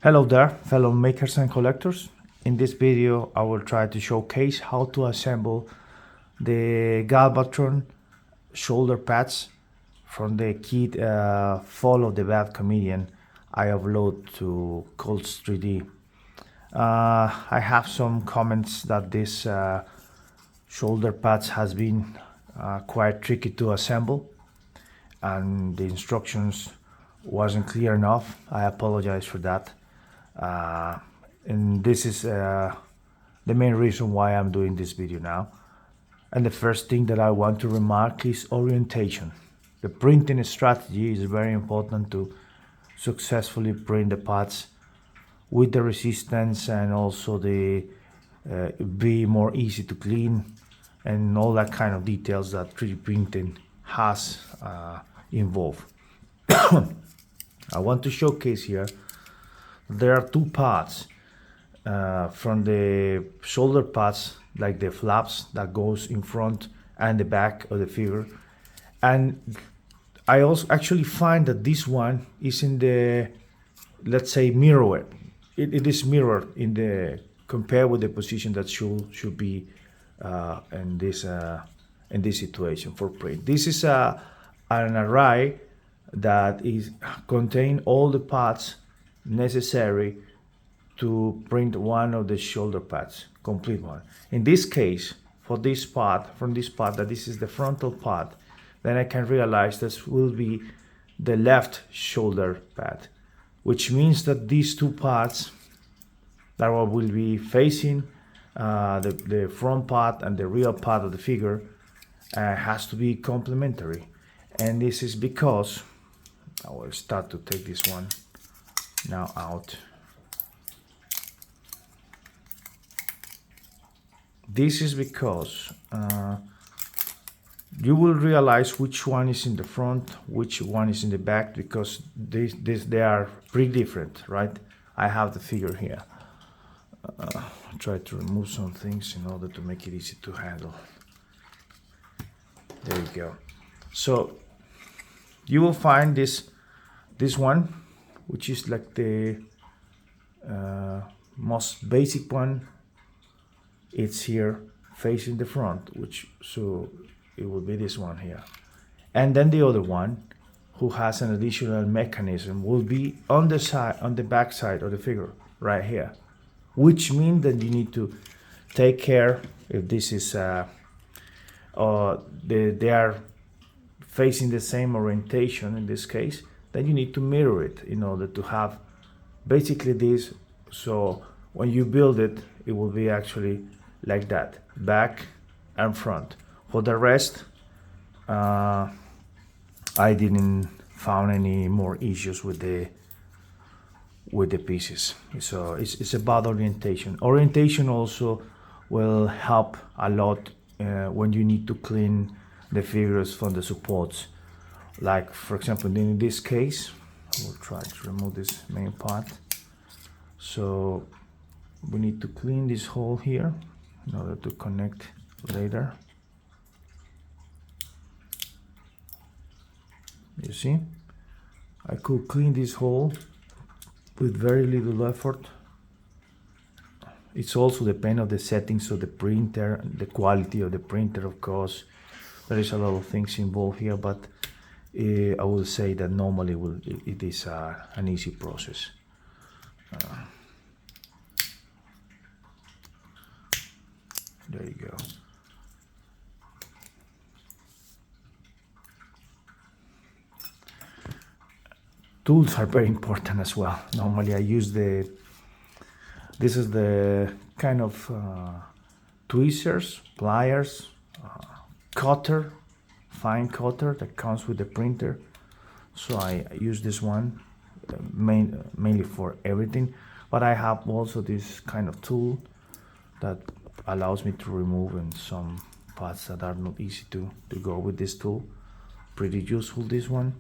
Hello there, fellow makers and collectors. In this video, I will try to showcase how to assemble the Galvatron shoulder pads from the kit Follow the Bad Comedian I upload to Colts 3D. I have some comments that this shoulder pads has been quite tricky to assemble and the instructions wasn't clear enough. I apologize for that. And this is the main reason why I'm doing this video now. And the first thing that I want to remark is orientation. The printing strategy is very important to successfully print the parts with the resistance and also the be more easy to clean and all that kind of details that 3D printing has involved. I want to showcase here there are two parts from the shoulder pads, like the flaps that goes in front and the back of the figure. And I also actually find that this one is in the, let's say, mirror. It is mirrored in the compared with the position that should be in this situation for print. This is an array that is contain all the parts necessary to print one of the shoulder pads, complete one. In this case, for this part, from this part, that this is the frontal part, then I can realize this will be the left shoulder pad, which means that these two parts that will be facing the front part and the rear part of the figure has to be complementary. And this is because I will start to take this one now out. This is because you will realize which one is in the front, which one is in the back, because they are pretty different, right? I have the figure here. I'll try to remove some things in order to make it easy to handle. There you go. So you will find this one, which is like the most basic one. It's here facing the front, so it will be this one here. And then the other one, who has an additional mechanism, will be on the side, on the back side of the figure, right here. Which means that you need to take care if this is they are facing the same orientation in this case, then you need to mirror it in order to have basically this. So when you build it, it will be actually like that, back and front. For the rest, I didn't found any more issues with the pieces. So it's about orientation. Orientation also will help a lot when you need to clean the figures from the supports. Like, for example, in this case, I will try to remove this main part. So we need to clean this hole here in order to connect later. You see, I could clean this hole with very little effort. It's also depend on the settings of the printer, the quality of the printer, of course. There is a lot of things involved here, but I will say that normally it is an easy process. There you go. Tools are very important as well. Normally I use this is the kind of tweezers, pliers, cutter, fine cutter that comes with the printer. So I use this one mainly for everything, but I have also this kind of tool that allows me to remove some parts that are not easy to go with this tool. Pretty useful, this one.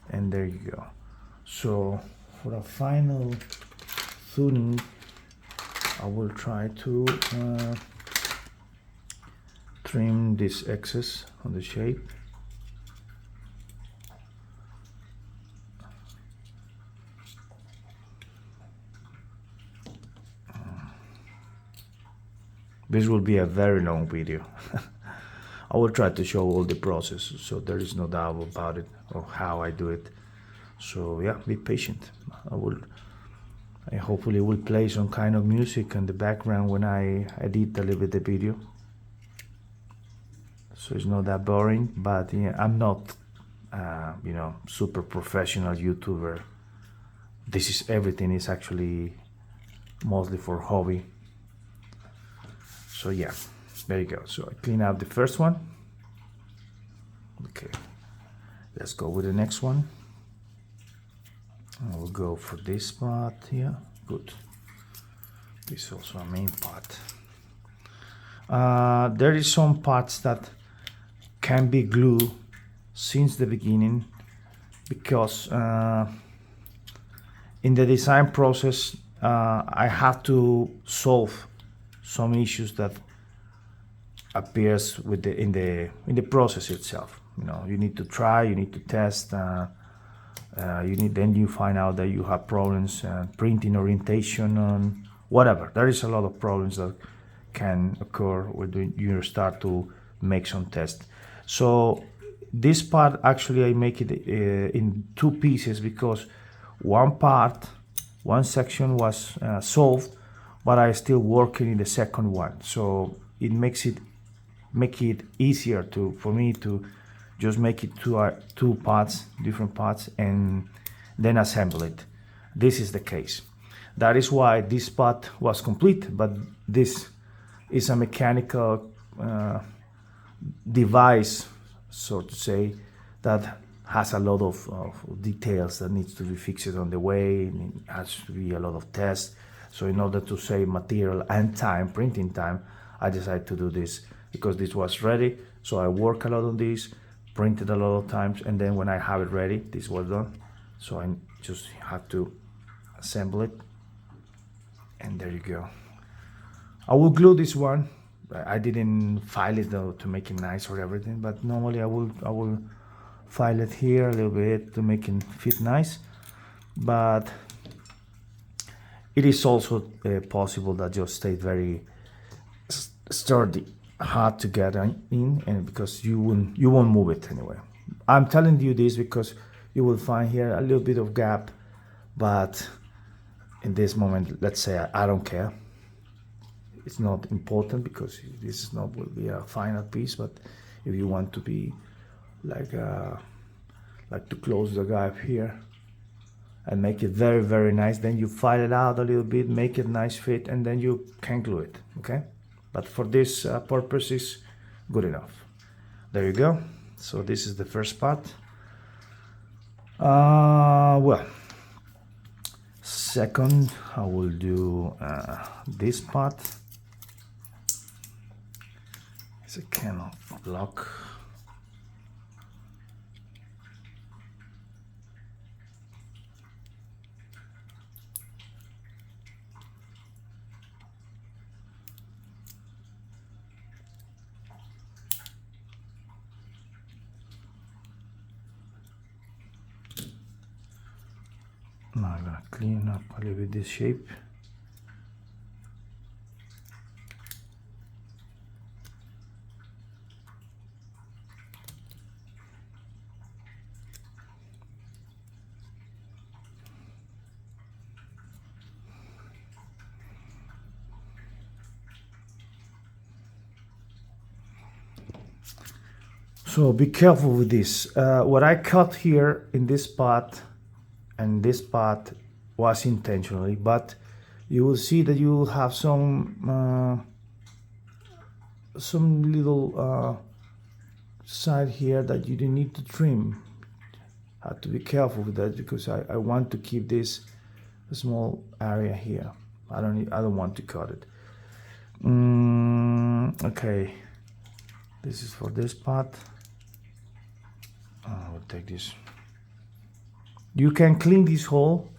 And there you go. So for a final tuning, I will try to trim this excess on the shape. This will be a very long video. I will try to show all the process, so there is no doubt about it or how I do it. So yeah, be patient. I hopefully will play some kind of music in the background when I edit a little bit the video, so it's not that boring. But yeah, I'm not super professional YouTuber. This is everything is actually mostly for hobby. So yeah, there you go. So I clean up the first one. Okay, let's go with the next one. I will go for this part here. Good. This is also a main part. There is some parts that can be glued since the beginning, because in the design process I have to solve some issues that appears with in the process itself. You need to try, you need to test. Then you find out that you have problems printing orientation and whatever. There is a lot of problems that can occur when you start to make some tests. So this part actually I make it in two pieces, because one section was solved, but I still working in the second one. So it make it easier for me to just make it two parts, different parts, and then assemble it. This is the case. That is why this part was complete, but this is a mechanical device, so to say, that has a lot of details that needs to be fixed on the way. And it has to be a lot of tests. So in order to save material and time, printing time, I decided to do this because this was ready. So I work a lot on this, printed a lot of times, and then when I have it ready, this was done. So I just have to assemble it, and there you go. I will glue this one. I didn't file it though to make it nice or everything, but normally I will file it here a little bit to make it fit nice. But it is also possible that just stay very sturdy, hard to get in, and because you won't move it anyway. I'm telling you this because you will find here a little bit of gap, but in this moment, let's say I don't care. It's not important because this is not will be a final piece. But if you want to be like to close the gap here and make it very, very nice, then you file it out a little bit, make it nice fit, and then you can glue it. Okay, but for this purpose is good enough. There you go. So this is the first part. Well, second, I will do this part. It's a kind of block. Now I'm gonna clean up a little bit this shape. So be careful with this. What I cut here in this part and this part was intentionally, but you will see that you will have some little side here that you don't need to trim. Have to be careful with that because I want to keep this small area here. I don't want to cut it. Okay, this is for this part. I will take this. You can clean this hole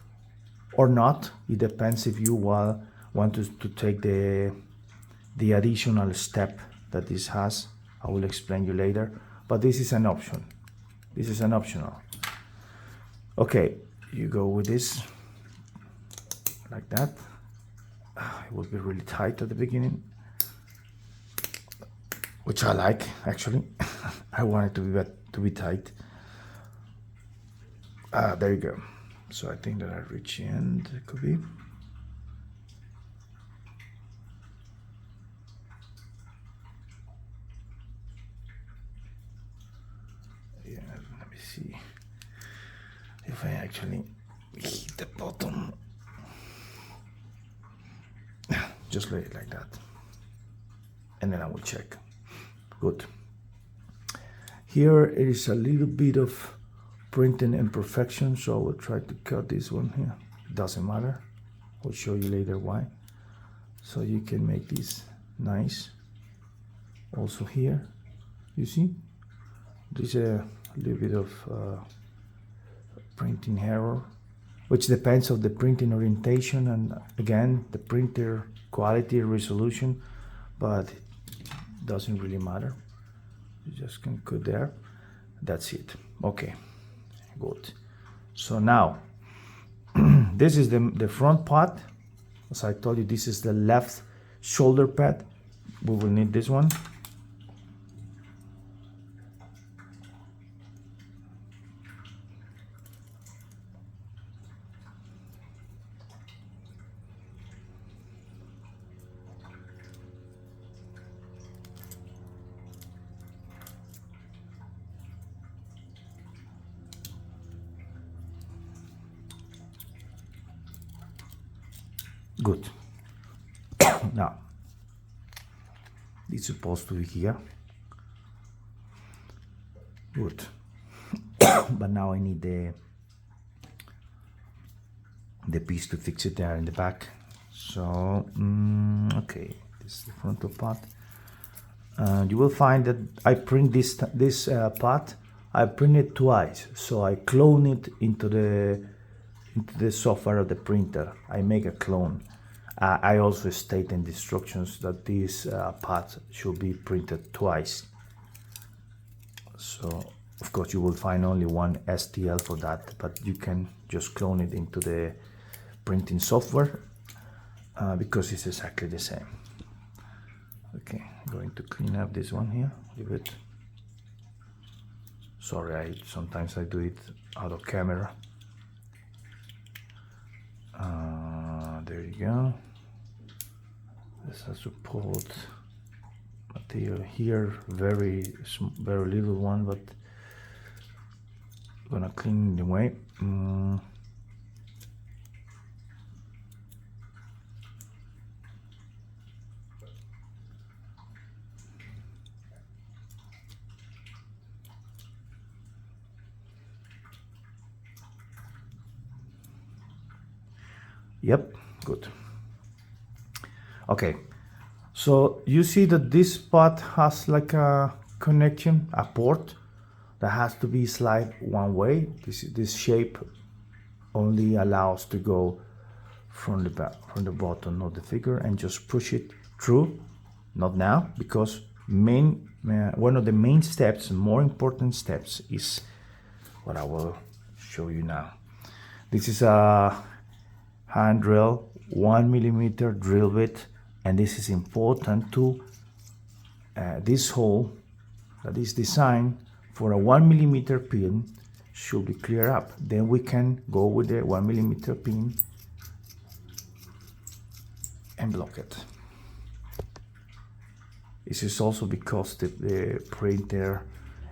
or not. It depends if you want to take the additional step that this has. I will explain you later, but this is an option. This is an optional. Okay, you go with this like that. It will be really tight at the beginning. which I like actually. I want it to be tight. There you go. So I think that I reach the end. It could be. Yeah, let me see if I actually hit the bottom. Just lay it like that, and then I will check. Good. Here it is a little bit of printing imperfection, so I will try to cut this one here. It doesn't matter. I'll show you later why. So you can make this nice. Also here, you see, there's a little bit of printing error, which depends on the printing orientation and again the printer quality resolution, but it doesn't really matter. You just can cut there. That's it. Okay, good. So now this is the front part. As I told you, this is the left shoulder pad. We will need this one. Good. Now, it's supposed to be here. Good. But now I need the piece to fix it there in the back. So, okay, this is the frontal part. You will find that I print this part. I print it twice, so I clone it into the software of the printer. I make a clone. I also state in the instructions that these parts should be printed twice. So of course you will find only one STL for that, but you can just clone it into the printing software because it's exactly the same. Okay, I'm going to clean up this one here a little bit. Sorry, sometimes I do it out of camera. There you go. There's a support material here, very little one, but I'm gonna clean it away. Yep, good. Okay, so you see that this part has like a connection, a port that has to be slide one way. This shape only allows to go from the bottom of the figure and just push it through. Not now, because one of the main steps, more important steps, is what I will show you now. This is a hand drill, 1mm drill bit, and this is important to this hole that is designed for a 1mm pin should be clear up. Then we can go with the 1mm pin and block it. This is also because the printer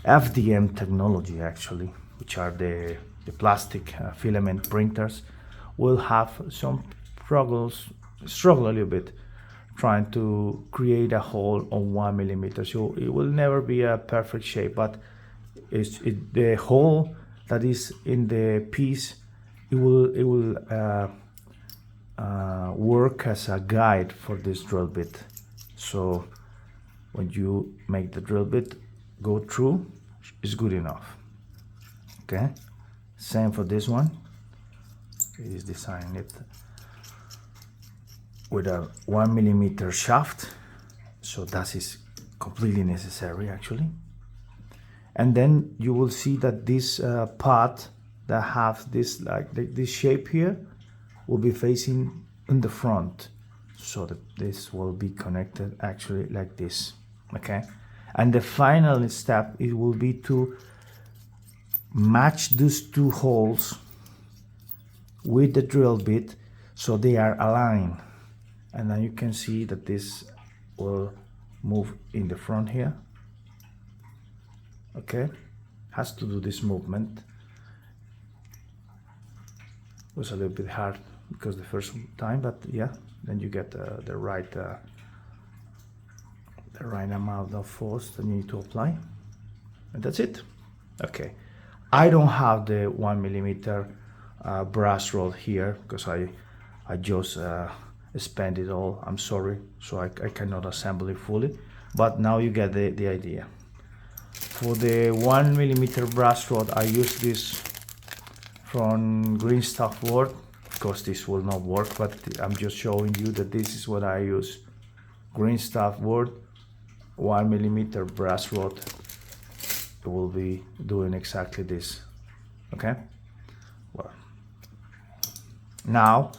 FDM technology, actually, which are the plastic filament printers, will have some struggle a little bit trying to create a hole on 1mm. So it will never be a perfect shape, but the hole that is in the piece, it will work as a guide for this drill bit. So when you make the drill bit go through, it's good enough. Okay, same for this one. It is designed it with a 1mm shaft, so that is completely necessary actually. And then you will see that this part that have this this shape here will be facing in the front, so that this will be connected actually like this. Okay, And the final step, it will be to match these two holes with the drill bit so they are aligned. And then you can see that this will move in the front here. Okay, has to do this movement. It was a little bit hard because the first time, but yeah, then you get the right amount of force that you need to apply, and that's it. Okay, I don't have the 1mm brass rod here because I just spent it all. I'm sorry, so I cannot assemble it fully, but now you get the idea. For the 1mm brass rod, I use this from Green Stuff World. Of course, this will not work, but I'm just showing you that this is what I use. Green Stuff World, 1mm brass rod. It will be doing exactly this. Okay. Well, now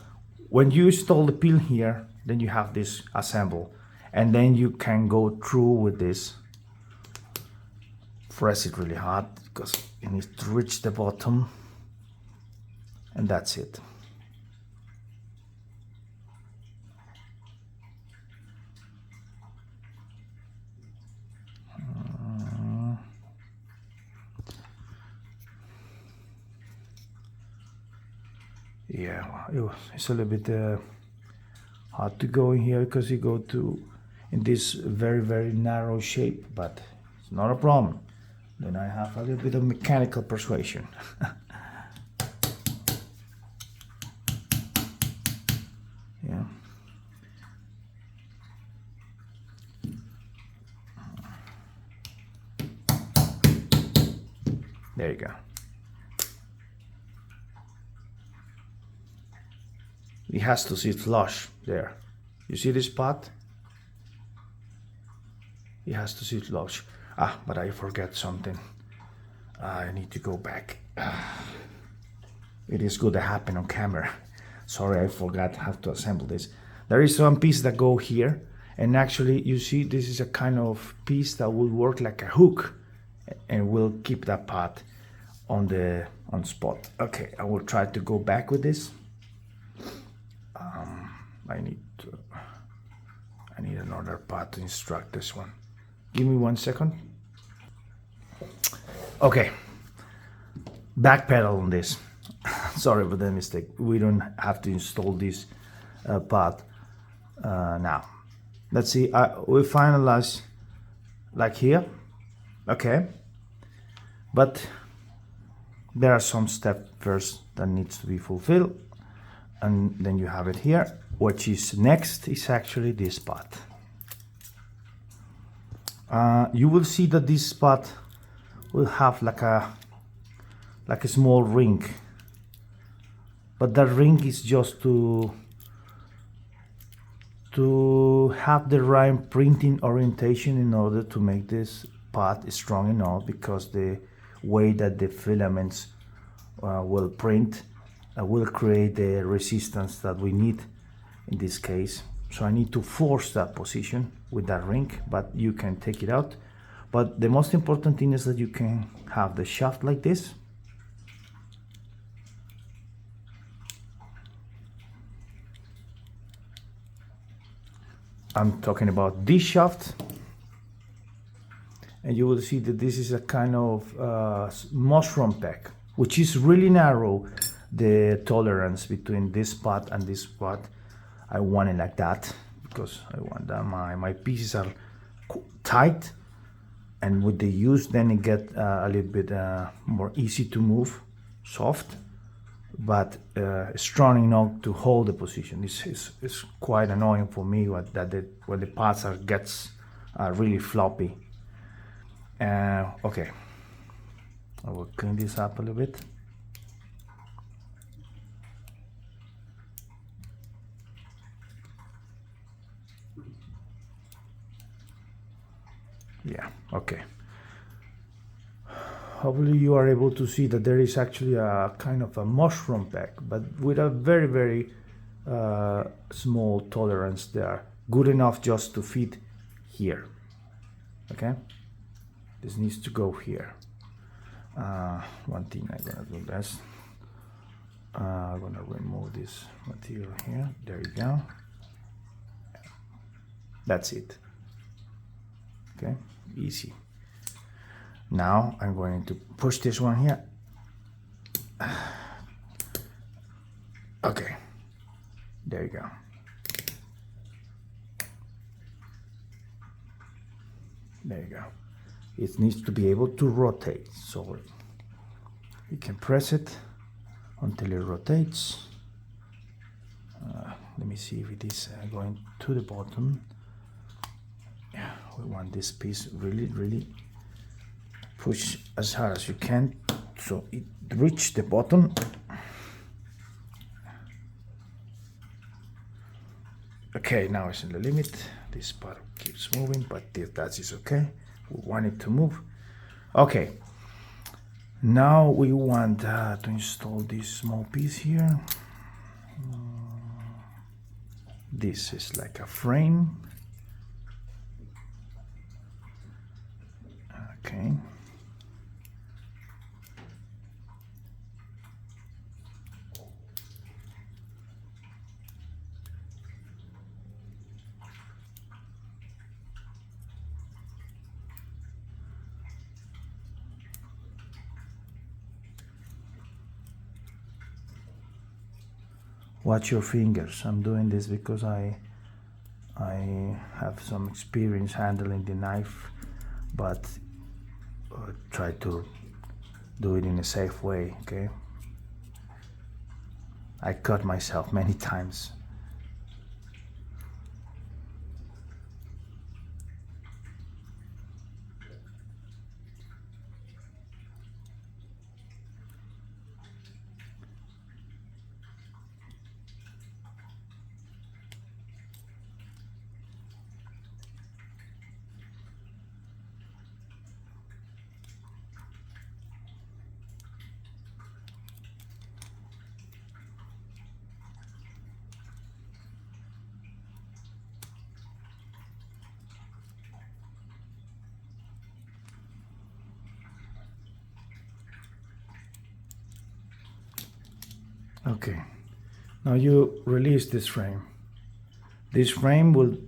when you install the pin here, then you have this assemble, and then you can go through with this. Press it really hard because it needs to reach the bottom, and that's it. Yeah, it's a little bit hard to go in here because you go to in this very narrow shape, but it's not a problem. Then I have a little bit of mechanical persuasion. Yeah. There you go. It has to sit flush there. You see this spot? It has to sit flush. But I forget something. I need to go back. It is good to happen on camera. Sorry, I forgot how to assemble this. There is some piece that go here, and actually you see this is a kind of piece that will work like a hook and will keep that part on spot. Okay, I will try to go back with this. I need another part to instruct this one. Give me 1 second. Okay, back pedal on this. Sorry for the mistake. We don't have to install this part now. Let's see. We finalize like here. Okay, but there are some steps first that needs to be fulfilled, and then you have it here. What is next is actually this spot. You will see that this spot will have like a small ring, but that ring is just to have the right printing orientation in order to make this part strong enough, because the way that the filaments will print will create the resistance that we need in this case. So I need to force that position with that ring, but you can take it out. But the most important thing is that you can have the shaft like this. I'm talking about this shaft. And you will see that this is a kind of mushroom peg, which is really narrow, the tolerance between this spot and this spot. I want it like that because I want that my pieces are tight, and with the use then it get a little bit more easy to move, soft, but strong enough to hold the position. It's quite annoying for me when the parts gets really floppy. Okay, I will clean this up a little bit. Yeah, okay. Hopefully you are able to see that there is actually a kind of a mushroom peg, but with a very small tolerance there, good enough just to fit here. Okay, this needs to go here. One thing I'm gonna do this. I'm gonna remove this material here. There you go. That's it. Okay, easy. Now I'm going to push this one here. Okay, there you go. There you go. It needs to be able to rotate, so you can press it until it rotates. Let me see if it is going to the bottom. Yeah, we want this piece really push as hard as you can so it reach the bottom. Okay, now it's in the limit. This part keeps moving, but that is okay. We want it to move. Okay, now we want to install this small piece here. This is like a frame. Okay. Watch your fingers. I'm doing this because I have some experience handling the knife, but try to do it in a safe way, okay? I cut myself many times. Okay, now you release this frame. This frame will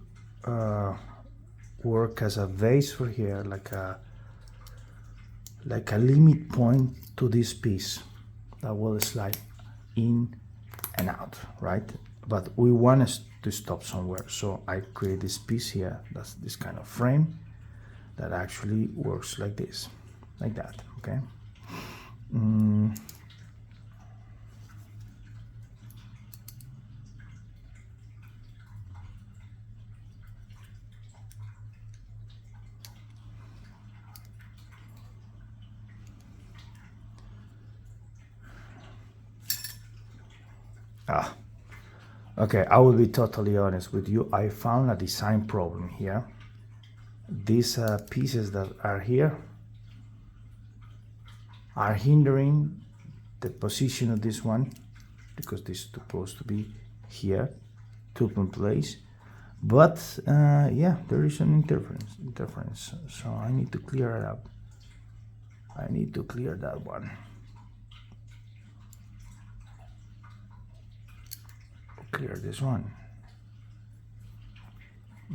work as a base for here, like a limit point to this piece that will slide in and out, right? But we want us to stop somewhere, so I create this piece here. That's this kind of frame that actually works like this, like that. Okay. Okay, I will be totally honest with you. I found a design problem here. These pieces that are here are hindering the position of this one, because this is supposed to be here, took in place. But yeah, there is an interference, so I need to clear it up. I need to clear that one. Clear this one. I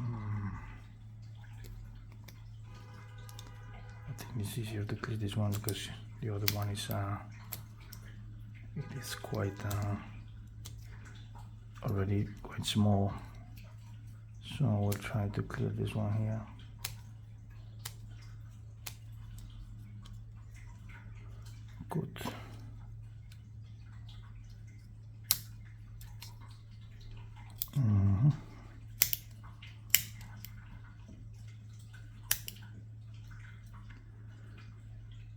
think it's easier to clear this one because the other one is it is quite already quite small. So we'll try to clear this one here. Good.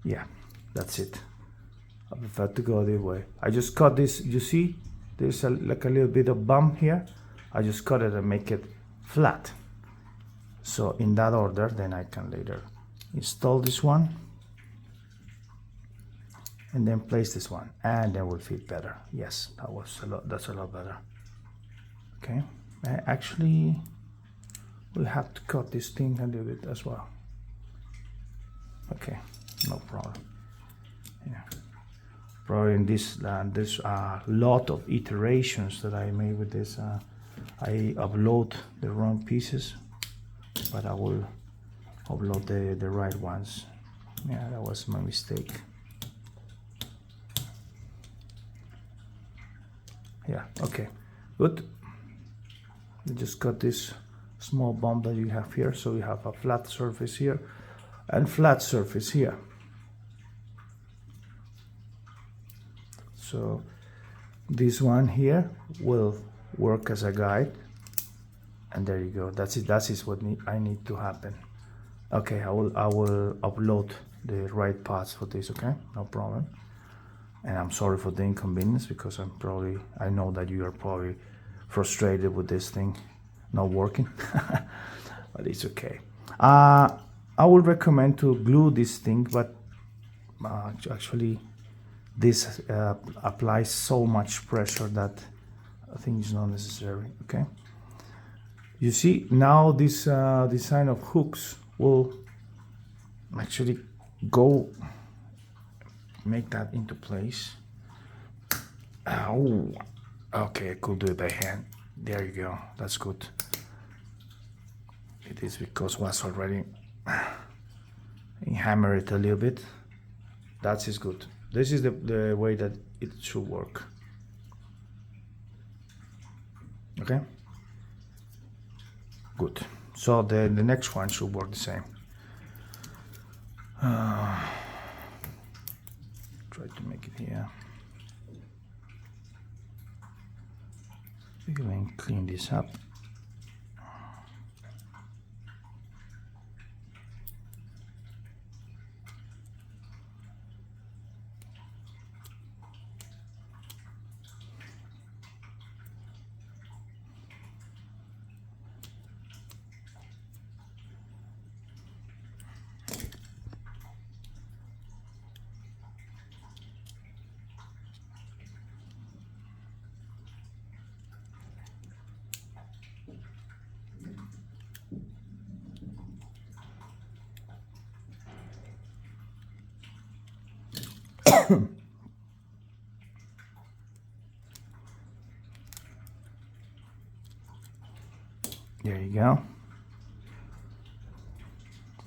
Yeah, that's it. I prefer to go the way. I just cut this. You see, there's like a little bit of bump here. I just cut it and make it flat. So in that order, then I can later install this one and then place this one, and then will fit better. Yes, that's a lot better. Okay, actually we have to cut this thing a little bit as well. Okay, no problem. Yeah. Probably in this there's a lot of iterations that I made with this. I upload the wrong pieces, but I will upload the right ones. Yeah, that was my mistake. Yeah, okay, good. You just got this small bump that you have here, so we have a flat surface here and flat surface here. So this one here will work as a guide, and there you go. That's it. That is what I need to happen. Okay, I will upload the right parts for this. Okay, no problem. And I'm sorry for the inconvenience, because I know that you are probably frustrated with this thing not working, but it's okay. I would recommend to glue this thing, but actually this applies so much pressure that I think it's not necessary. Okay, you see now this design of hooks will actually go make that into place. Oh, okay, I could do it by hand. There you go, that's good. It is because was already hammer it a little bit. That is good. This is the way that it should work. Okay, good. So the next one should work the same. Try to make it here. We can clean this up. There you go.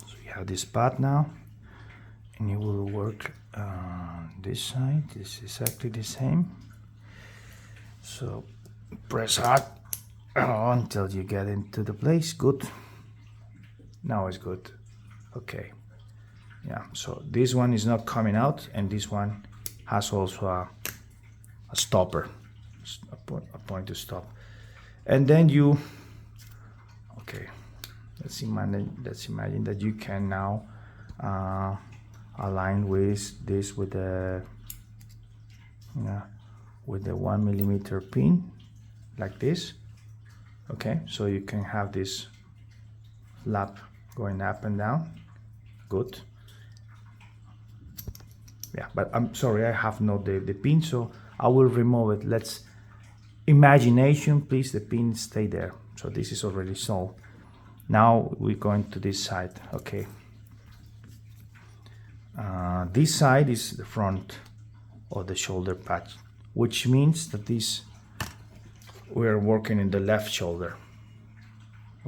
So you have this part now, and it will work on this side. This is exactly the same. So press hard until you get into the place. Good. Now it's good. Okay. Yeah. So this one is not coming out, and this one has also a stopper, a point to stop. And then you. Okay. Let's imagine that you can now align with this with the 1 millimeter pin, like this. Okay, so you can have this flap going up and down. Good. Yeah, but I'm sorry, I have not the pin, so I will remove it. Let's imagination, please. The pin stay there. So this is already solved. Now we're going to this side. Okay. This side is the front of the shoulder patch, which means that we're working in the left shoulder.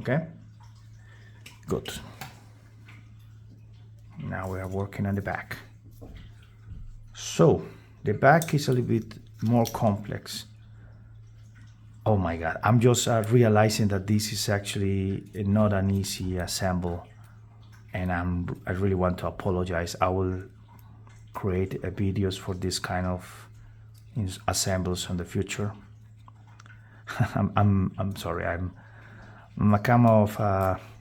Okay. Good. Now we are working on the back. So the back is a little bit more complex. Oh my God, I'm just realizing that this is actually not an easy assemble, and I really want to apologize. I will create videos for this kind of assembles in the future. I'm sorry, I'm a kind of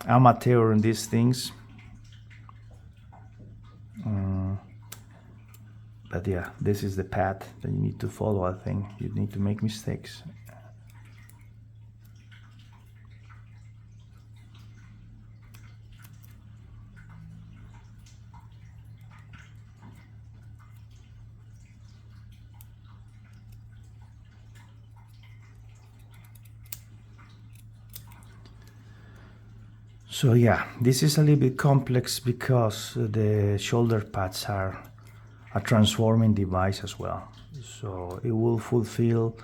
amateur in these things. But yeah, this is the path that you need to follow. I think you need to make mistakes. So yeah, this is a little bit complex because the shoulder pads are a transforming device as well. So it will fulfill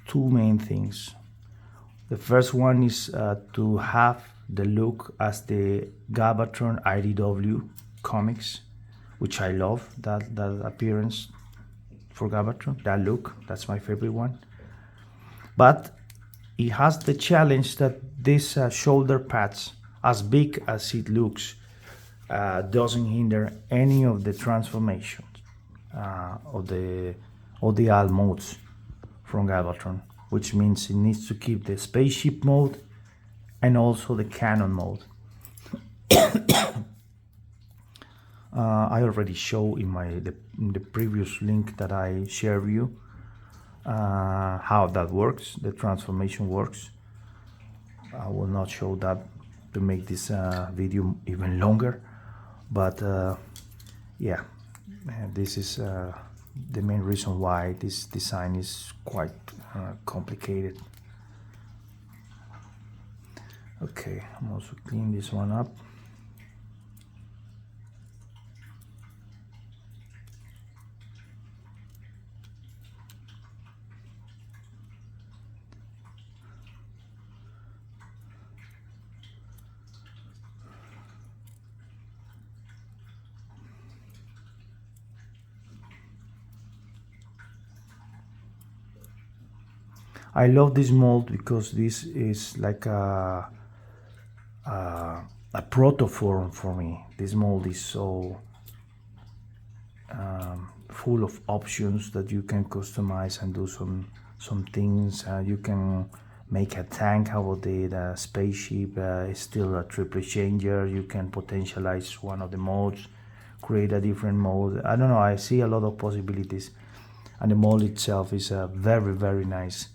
two main things. The first one is to have the look as the Galvatron IDW comics, which I love, that appearance for Galvatron, that look, that's my favorite one. But it has the challenge that these shoulder pads, as big as it looks, doesn't hinder any of the transformations of the alt modes from Galvatron, which means it needs to keep the spaceship mode and also the cannon mode. I already show in the previous link that I share with you how that works, the transformation works. I will not show that to make this video even longer, but yeah, this is the main reason why this design is quite complicated. Okay, I'm also clean this one up. I love this mold because this is like a protoform for me. This mold is so full of options that you can customize and do some things. You can make a tank out of it. The spaceship is still a triple changer. You can potentialize one of the modes, create a different mode. I don't know. I see a lot of possibilities, and the mold itself is a very, very nice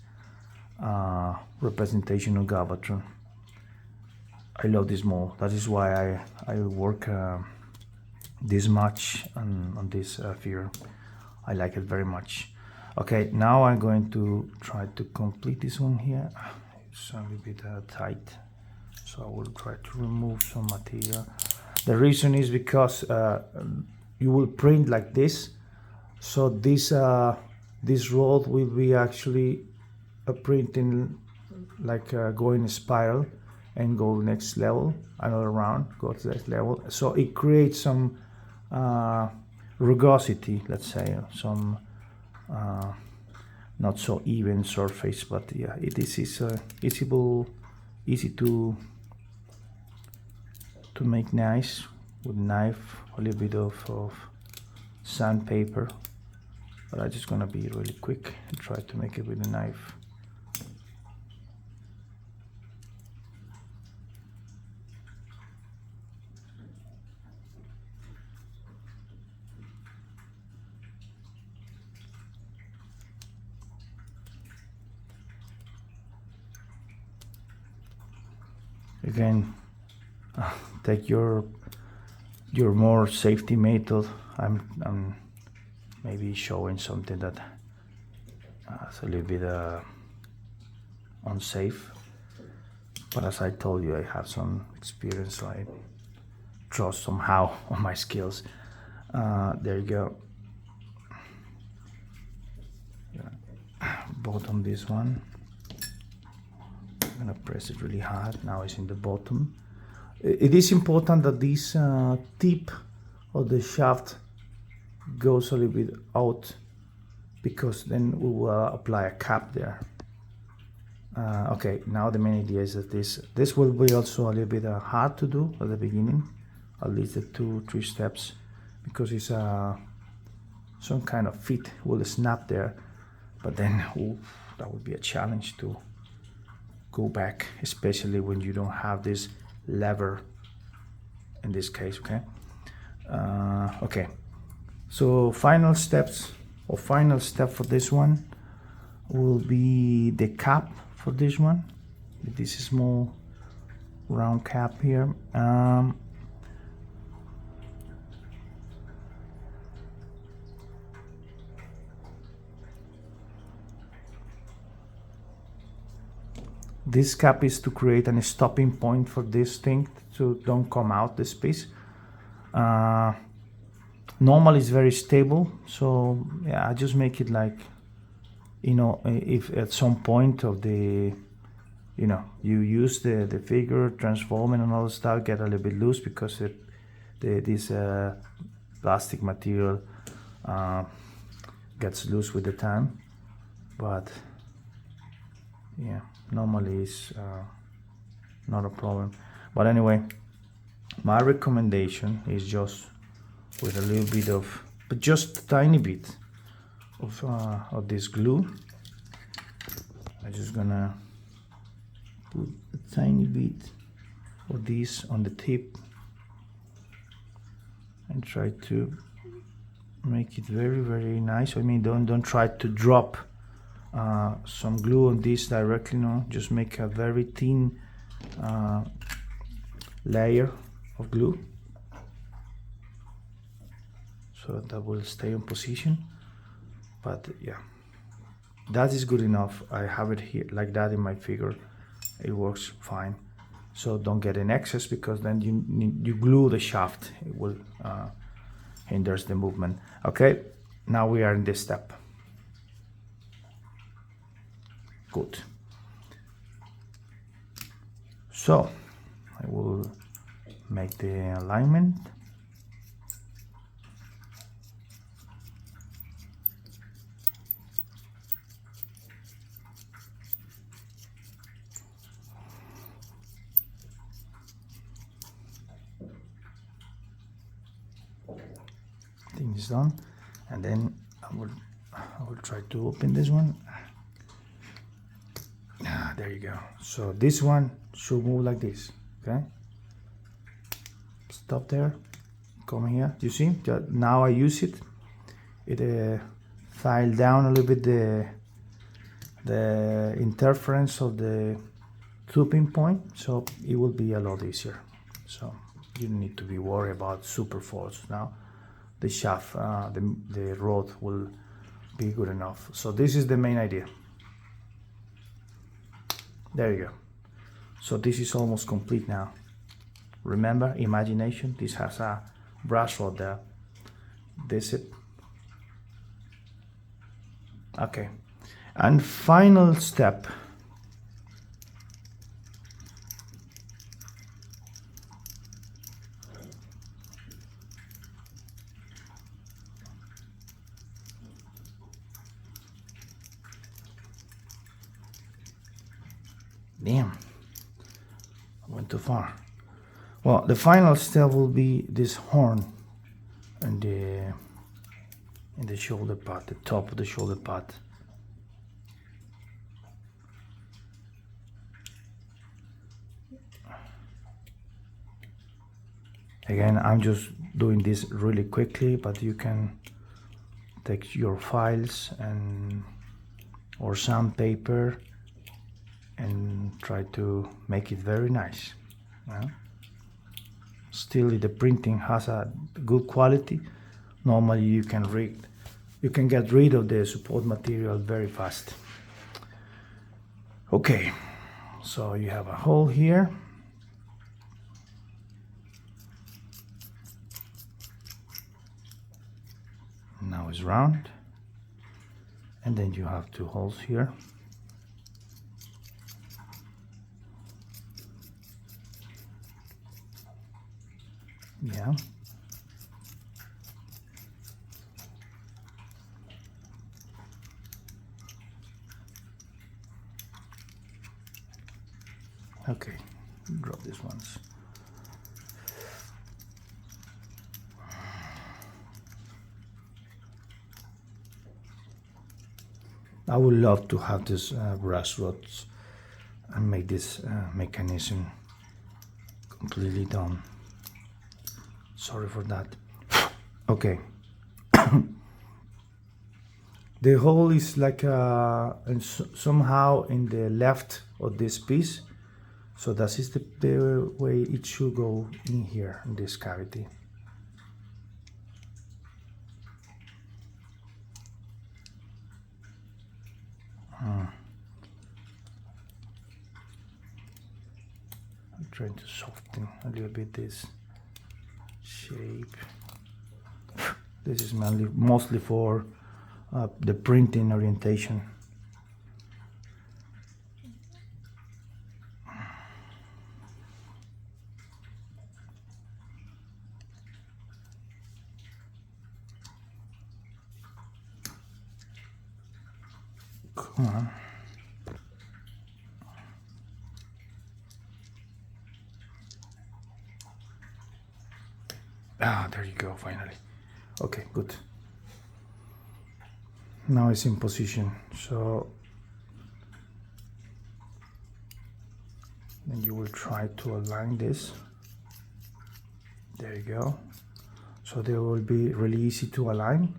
representation of Galvatron. I love this mold. That is why I work this much on this figure. I like it very much. Okay, now I'm going to try to complete this one here. It's a little bit tight, so I will try to remove some material. The reason is because you will print like this, so this rod will be actually printing like going a spiral and go next level, another round, go to the next level. So it creates some rugosity, let's say, some not so even surface, but yeah, it is easy to make nice with knife, a little bit of sandpaper, but I'm just gonna be really quick and try to make it with a knife. Again, take your more safety method. I'm maybe showing something that is a little bit unsafe, but as I told you, I have some experience, so I trust somehow on my skills. There you go. Bottom this one. I'm gonna press it really hard. Now it's in the bottom. It is important that this tip of the shaft goes a little bit out, because then we will apply a cap there. Okay, now the main idea is that this will be also a little bit hard to do at the beginning, at least the 2-3 steps, because it's some kind of fit will snap there, but then that would be a challenge to go back, especially when you don't have this lever in this case. Okay, okay, so final step for this one will be the cap for this one, with this small round cap here. This cap is to create a stopping point for this thing to don't come out this piece. Normally it's very stable, so yeah, I just make it like, you know, if at some point of the, you know, you use the figure transforming and all the stuff, get a little bit loose because this plastic material gets loose with the time. But yeah, normally it's not a problem. But anyway, my recommendation is just with a little bit of, but just a tiny bit of this glue. I'm just gonna put a tiny bit of this on the tip and try to make it very, very nice. I mean, don't try to drop some glue on this directly, no, just make a very thin layer of glue so that will stay in position. But yeah, that is good enough. I have it here like that in my figure. It works fine. So don't get an excess, because then you glue the shaft. It will hinders the movement. Okay, now we are in this step. Good. So I will make the alignment. Thing is done, and then I will try to open this one. There you go. So this one should move like this. Okay, stop there, come here. You see that now I use it. It file down a little bit the interference of the tubing point, so it will be a lot easier. So you don't need to be worried about super force now. The shaft, the rod will be good enough. So this is the main idea. There you go. So this is almost complete now. Remember, imagination. This has a brass rod there. This it. Okay. And final step. Damn, I went too far. Well, the final step will be this horn and in the shoulder pad, the top of the shoulder pad. Again, I'm just doing this really quickly, but you can take your files and or sandpaper and try to make it very nice. Still, if the printing has a good quality, normally you can get rid of the support material very fast. Okay, so you have a hole here. Now it's round, and then you have two holes here. Yeah. Okay, drop these ones. I would love to have this brass rods and make this mechanism completely done. Sorry for that. Okay. The hole is like somehow in the left of this piece, so that is the way it should go in here in this cavity. trying to soften a little bit this shape. This is mostly for the printing orientation. Come on. Ah, there you go, finally. Okay, good. Now it's in position, so then you will try to align this. There you go. So they will be really easy to align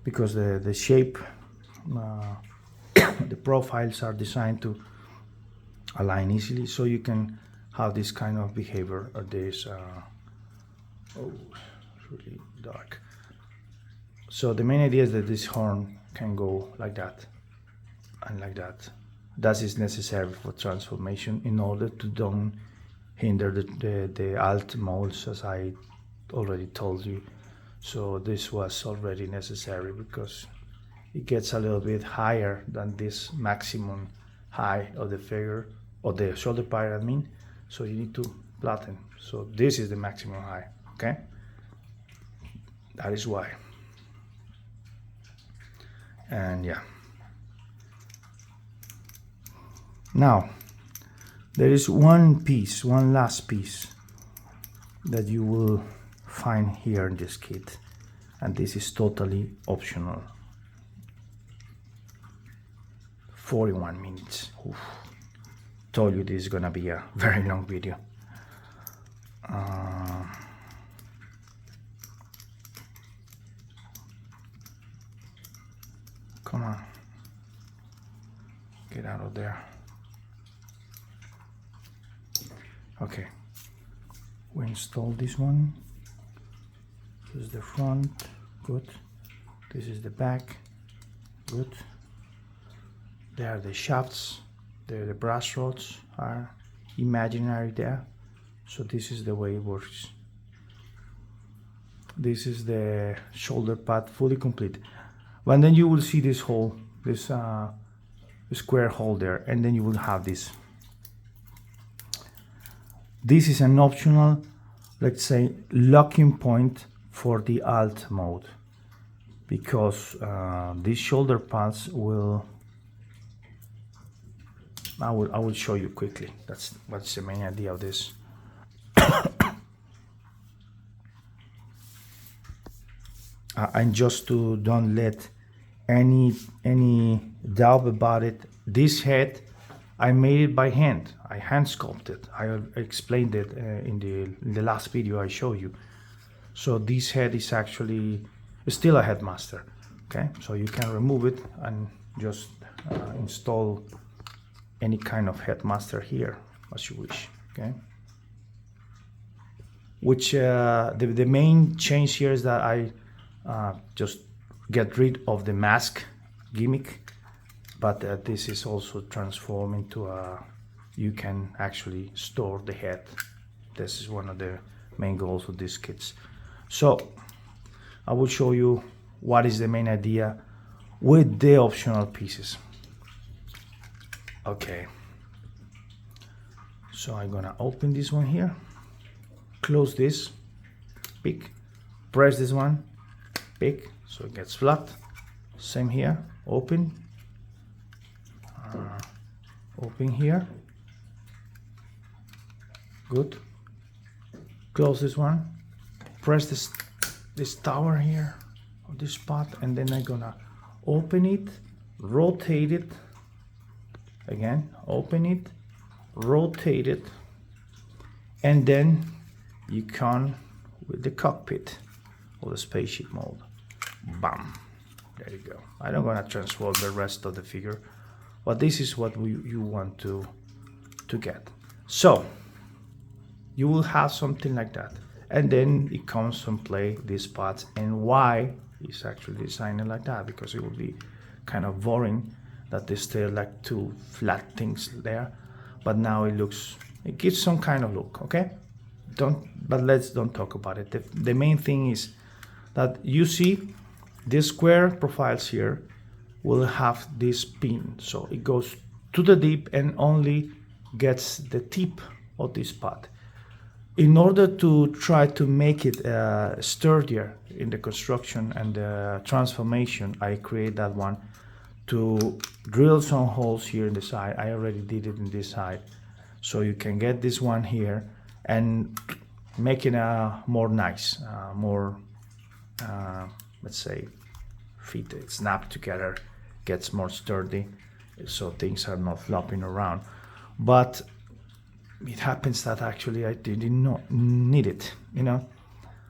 because the shape, the profiles are designed to align easily, so you can have this kind of behavior or this oh, it's really dark. So the main idea is that this horn can go like that and like that. That is necessary for transformation in order to don't hinder the alt molds, as I already told you. So this was already necessary because it gets a little bit higher than this maximum height of the figure, or the shoulder part, I mean. So you need to flatten. So this is the maximum height, okay? That is why. And yeah. Now, there is one last piece that you will find here in this kit, and this is totally optional. 41 minutes. Oof. Told you this is gonna be a very long video. Come on, get out of there. Okay, we install this one. This is the front, good. This is the back, good. There are the shafts, the brass rods are imaginary there. So this is the way it works. This is the shoulder pad fully complete. And then you will see this hole, this square hole there, and then you will have this. This is an optional, let's say, locking point for the alt mode, because these shoulder pads will, I will show you quickly. That's what's the main idea of this. And just to don't let any doubt about it, this head I made it by hand. I hand sculpted. I explained it in the last video I showed you. So this head is actually still a headmaster. Okay, so you can remove it and just install any kind of headmaster here as you wish. Okay, which the main change here is that I just get rid of the mask gimmick, but this is also transformed into you can actually store the head. This is one of the main goals of these kits. So I will show you what is the main idea with the optional pieces. Okay, so I'm gonna open this one here, close this, pick, press this one, pick, so it gets flat. Same here, open, open here, good. Close this one, press this tower here, or this spot, and then I'm gonna open it, rotate it, again, open it, rotate it, and then you can with the cockpit or the spaceship mode. Bam, there you go. I don't gonna transform the rest of the figure, but this is what you want to get. So you will have something like that, and then it comes from play these parts and why it's actually designed like that, because it would be kind of boring that they stay like two flat things there, but now it looks It gives some kind of look, okay? But let's don't talk about it. The main thing is that you see these square profiles here will have this pin. So it goes to the deep and only gets the tip of this part. In order to try to make it sturdier in the construction and the transformation, I create that one to drill some holes here in the side. I already did it in this side. So you can get this one here and make it more nice, more, let's say, fit it, snap together, gets more sturdy, so things are not flopping around. But it happens that actually I did not need it, you know.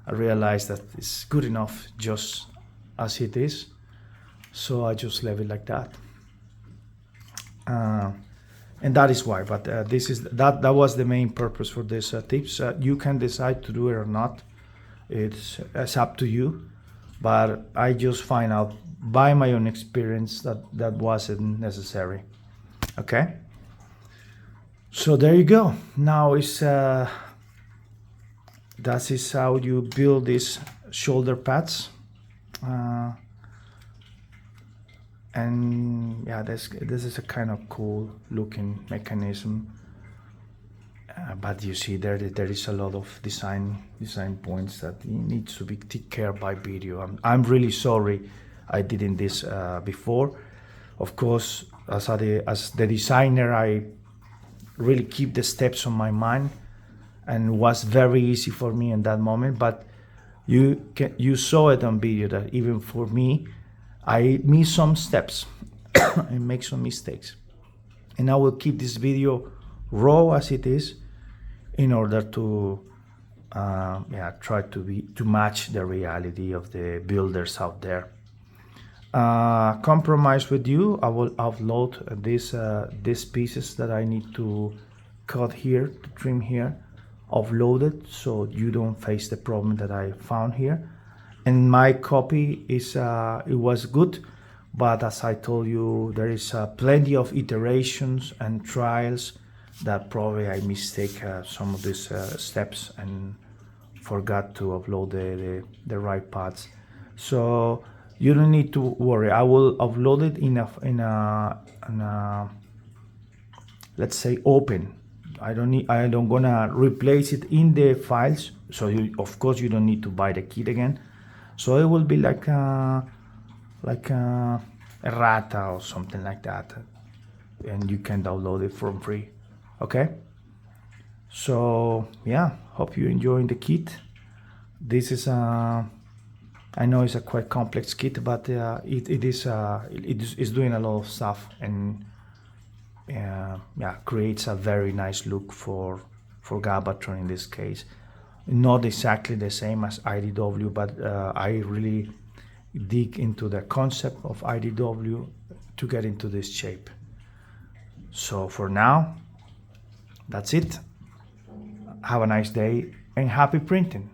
I realized that it's good enough just as it is, so I just leave it like that. And that is why, but that was the main purpose for this tips. You can decide to do it or not. It's up to you, but I just find out by my own experience that wasn't necessary. Okay, so there you go. Now that is how you build these shoulder pads. And yeah, this is a kind of cool looking mechanism, but you see there is a lot of design points that needs to be taken care by video. I'm really sorry I didn't this before. Of course, as the designer, I really keep the steps on my mind, and it was very easy for me in that moment. But you saw it on video that even for me, I miss some steps and make some mistakes, and I will keep this video raw as it is in order to try to match the reality of the builders out there. Compromise with you, I will upload these pieces that I need to cut here, to trim here, upload it so you don't face the problem that I found here. And my copy is it was good, but as I told you, there is plenty of iterations and trials that probably I mistake some of these steps and forgot to upload the right parts. So you don't need to worry. I will upload it in a let's say open. I don't gonna replace it in the files. So of course you don't need to buy the kit again. So it will be like a errata or something like that, and you can download it for free. Okay. So yeah, hope you're enjoying the kit. This is I know it's a quite complex kit, but it is doing a lot of stuff, and creates a very nice look for Galvatron in this case. Not exactly the same as IDW, but I really dig into the concept of IDW to get into this shape. So for now, that's it. Have a nice day and happy printing.